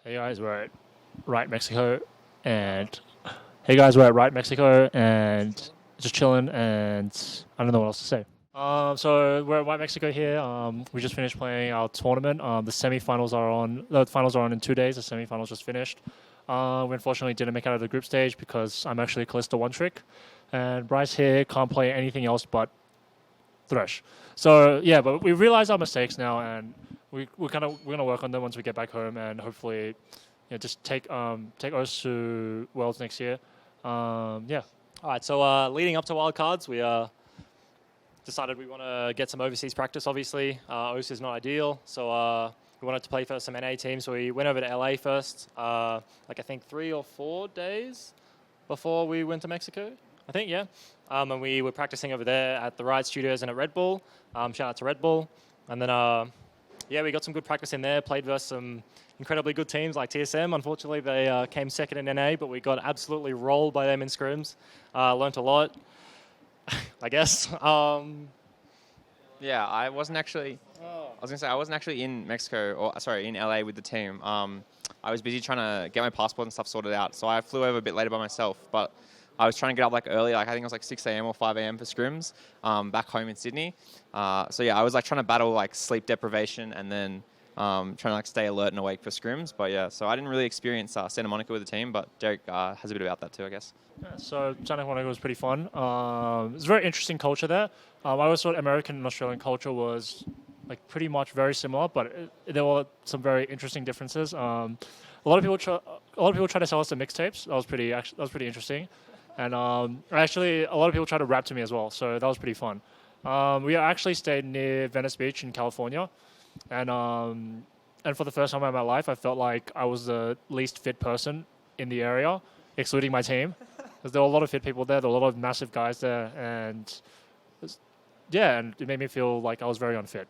Hey guys, we're at Right Mexico, and hey guys, we're at Right Mexico, and just chilling, and I don't know what else to say. So we're at White Mexico here. We just finished playing our tournament. The semifinals are on. The finals are on in 2 days. The semifinals just finished. We unfortunately didn't make it out of the group stage because I'm actually Callisto One Trick, and Bryce here can't play anything else but Thresh. So yeah, but we realize our mistakes now, and we're gonna work on them once we get back home, and hopefully, just take us to Worlds next year. Yeah. All right, so leading up to wildcards, we decided we want to get some overseas practice, obviously. OS is not ideal, so we wanted to play for some NA teams, so we went over to LA first, I think 3 or 4 days before we went to Mexico, I think, yeah. And we were practicing over there at the Riot Studios and at Red Bull. Shout out to Red Bull. And then, yeah, we got some good practice in there, played versus some incredibly good teams like TSM. Unfortunately, they came second in NA, but we got absolutely rolled by them in scrims. Learned a lot, I guess. Yeah, I wasn't actually. I was gonna say I wasn't actually in Mexico, or sorry, in LA with the team. I was busy trying to get my passport and stuff sorted out, so I flew over a bit later by myself. But I was trying to get up early, I think it was 6 a.m. or 5 a.m. for scrims, back home in Sydney. So yeah, I was trying to battle sleep deprivation and then trying to stay alert and awake for scrims. But yeah, so I didn't really experience Santa Monica with the team, but Derek has a bit about that too, I guess. Yeah, so Santa Monica was pretty fun. It's a very interesting culture there. I always thought American and Australian culture was pretty much very similar, but there were some very interesting differences. A lot of people try to sell us the mixtapes. That was pretty interesting. And actually, a lot of people tried to rap to me as well, so that was pretty fun. We actually stayed near Venice Beach in California, and for the first time in my life, I felt like I was the least fit person in the area, excluding my team, because there were a lot of fit people there. There were a lot of massive guys there, and and it made me feel like I was very unfit.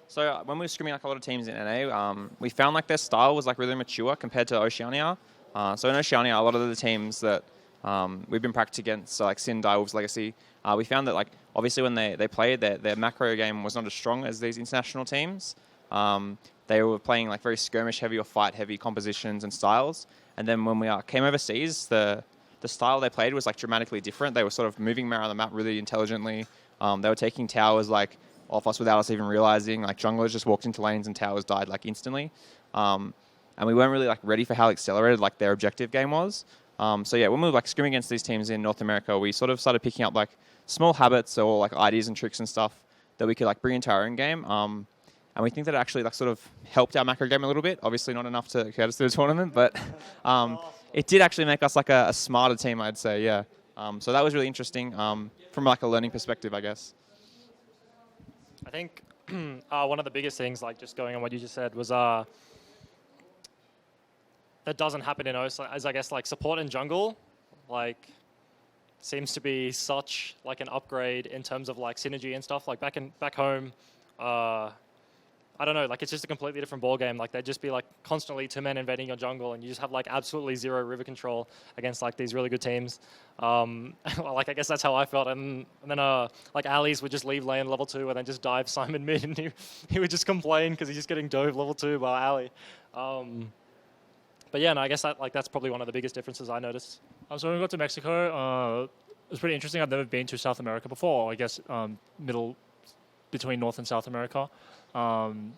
So when we were scrimming a lot of teams in NA, we found their style was really mature compared to Oceania. So in Oceania, a lot of the teams that we've been practicing against, so Sin, Direwolves, Legacy, we found that obviously when they played, their macro game was not as strong as these international teams. They were playing very skirmish heavy or fight heavy compositions and styles. And then when we came overseas, the style they played was dramatically different. They were sort of moving around the map really intelligently. They were taking towers off us without us even realizing. Junglers just walked into lanes and towers died instantly. And we weren't really ready for how accelerated their objective game was. So yeah, when we were scrimming against these teams in North America, we sort of started picking up small habits or ideas and tricks and stuff that we could bring into our own game. And we think that it actually sort of helped our macro game a little bit. Obviously not enough to get us through the tournament, but it did actually make us a smarter team, I'd say. Yeah. So that was really interesting from a learning perspective, I guess. I think one of the biggest things, just going on what you just said, was that doesn't happen in OS, as I guess support in jungle, seems to be such an upgrade in terms of synergy and stuff. Back home, I don't know, it's just a completely different ball game. They'd just be constantly 2 men invading your jungle, and you just have absolutely zero river control against these really good teams. I guess that's how I felt. And then Ali's would just leave lane level 2 and then just dive Simon mid, and he would just complain because he's just getting dove level 2 by Ali. But yeah, no, I guess that's probably one of the biggest differences I noticed. So when we got to Mexico, it was pretty interesting. I've never been to South America before. I guess middle between North and South America. And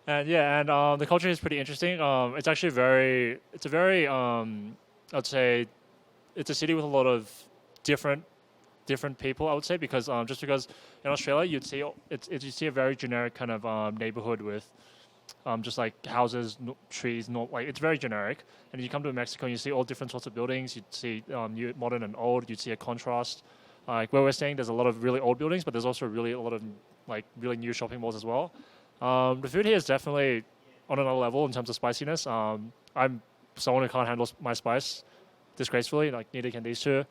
the culture is pretty interesting. It's actually it's a very, I'd say, it's a city with a lot of different people, I would say, because just because in Australia you'd see a very generic kind of neighborhood with just houses, trees, it's very generic. And you come to Mexico and you see all different sorts of buildings. You'd see new, modern and old. You'd see a contrast. Where we're staying, there's a lot of really old buildings, but there's also a lot of really new shopping malls as well. The food here is definitely on another level in terms of spiciness. I'm someone who can't handle my spice disgracefully. Neither can these two.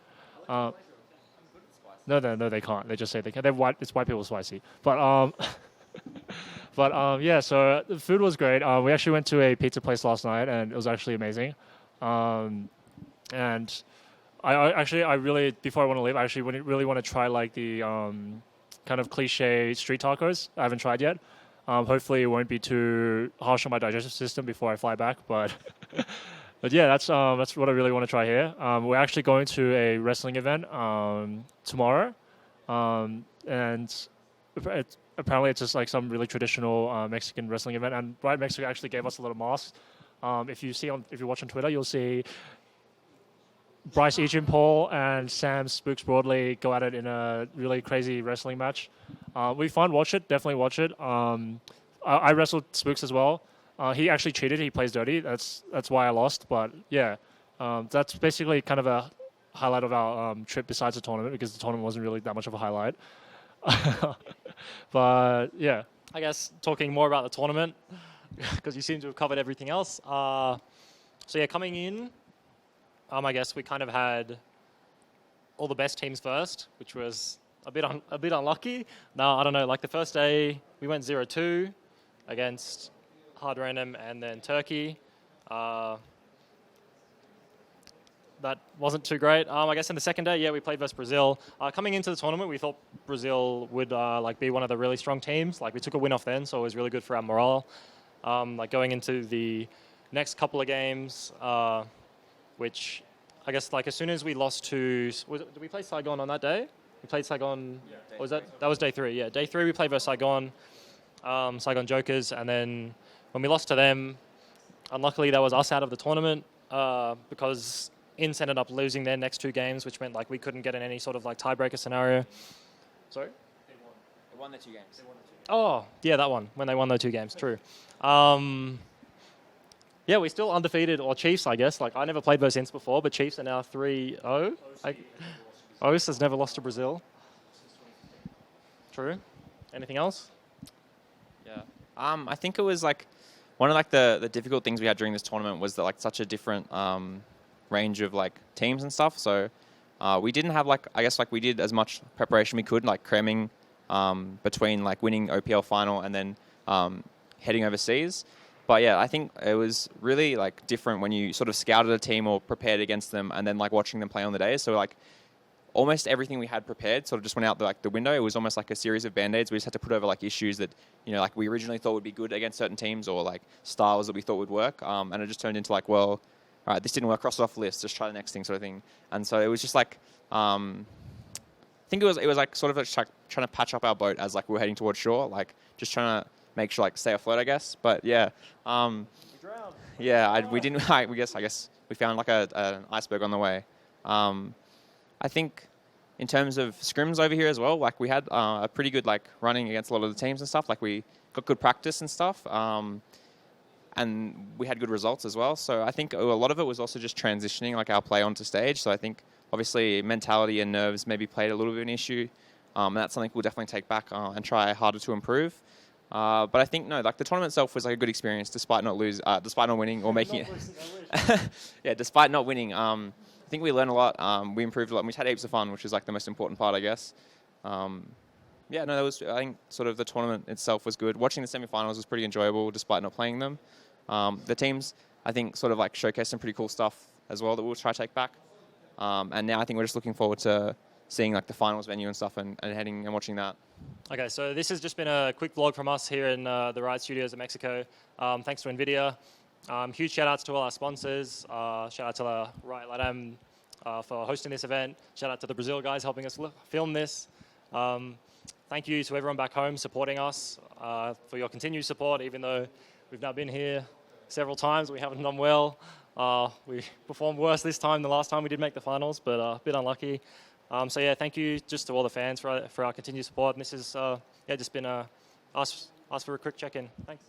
No, they can't. They just say they can. It's white people spicy. But yeah. So the food was great. We actually went to a pizza place last night, and it was actually amazing. And I really, before I want to leave, I actually really want to try the kind of cliche street tacos. I haven't tried yet. Hopefully, it won't be too harsh on my digestive system before I fly back. But but yeah, that's what I really want to try here. We're actually going to a wrestling event tomorrow, and apparently it's just like some really traditional Mexican wrestling event. And Right Mexico actually gave us a little mask. If you watch on Twitter, you'll see Bryce EGym Paul and Sam Spooks Broadley go at it in a really crazy wrestling match. We fun. Watch it. Definitely watch it. I wrestled Spooks as well. He actually cheated. He plays dirty. That's why I lost. But yeah, that's basically kind of a highlight of our trip besides the tournament, because the tournament wasn't really that much of a highlight. But yeah. I guess talking more about the tournament, because you seem to have covered everything else. So yeah, coming in, I guess we kind of had all the best teams first, which was a bit unlucky. No, I don't know. Like the first day, we went 0-2 against Hard Random and then Turkey. That wasn't too great. I guess in the second day, yeah, we played versus Brazil. Coming into the tournament, we thought Brazil would be one of the really strong teams. Like we took a win off then, so it was really good for our morale. Going into the next couple of games, which I guess like as soon as we lost to, did we play Saigon on that day? We played Saigon. Yeah, was that was day 3? Yeah, day 3 we played versus Saigon, Saigon Jokers, and then when we lost to them, unluckily that was us out of the tournament because Ince ended up losing their next 2 games, which meant like we couldn't get in any sort of like tiebreaker scenario. Sorry. They won their 2 games. Oh yeah, that one when they won those 2 games. True. Yeah, we're still undefeated, or Chiefs, I guess. Like, I never played those Ints before, but Chiefs are now 3-0. OS has never lost to Brazil. True. Anything else? Yeah. I think it was like one of like the difficult things we had during this tournament was that like such a different range of like teams and stuff. So we didn't have like, I guess like we did as much preparation we could, like cramming between like winning OPL final and then heading overseas. But yeah, I think it was really like different when you sort of scouted a team or prepared against them and then like watching them play on the day. So like almost everything we had prepared sort of just went out the window. It was almost like a series of band-aids. We just had to put over like issues that, you know, like we originally thought would be good against certain teams or like styles that we thought would work. And it just turned into like, well, all right, this didn't work, cross it off the list, just try the next thing sort of thing. And so it was just like, I think it was like sort of like trying to patch up our boat as like we were heading towards shore, like just trying to make sure like stay afloat, I guess. But yeah, we didn't. I guess we found like an iceberg on the way. I think in terms of scrims over here as well, like we had a pretty good like running against a lot of the teams and stuff. Like we got good practice and stuff, and we had good results as well. So I think a lot of it was also just transitioning like our play onto stage. So I think obviously mentality and nerves maybe played a little bit of an issue. And that's something we'll definitely take back and try harder to improve. But I think like the tournament itself was like a good experience, despite not winning or making it. Yeah, despite not winning, I think we learned a lot. We improved a lot. And we had heaps of fun, which is like the most important part, I guess. Yeah, no, that was. I think sort of the tournament itself was good. Watching the semi-finals was pretty enjoyable, despite not playing them. The teams, I think, sort of like showcased some pretty cool stuff as well that we'll try to take back. And now I think we're just looking forward to seeing like the finals venue and stuff and heading and watching that. Okay, so this has just been a quick vlog from us here in the Riot Studios in Mexico. Thanks to Nvidia. Huge shout outs to all our sponsors. Shout out to Riot Latam for hosting this event. Shout out to the Brazil guys helping us film this. Thank you to everyone back home supporting us, for your continued support, even though we've now been here several times. We haven't done well. We performed worse this time than last time we did make the finals, but a bit unlucky. So yeah, thank you just to all the fans for our continued support. And this is just been us for a quick check-in. Thanks.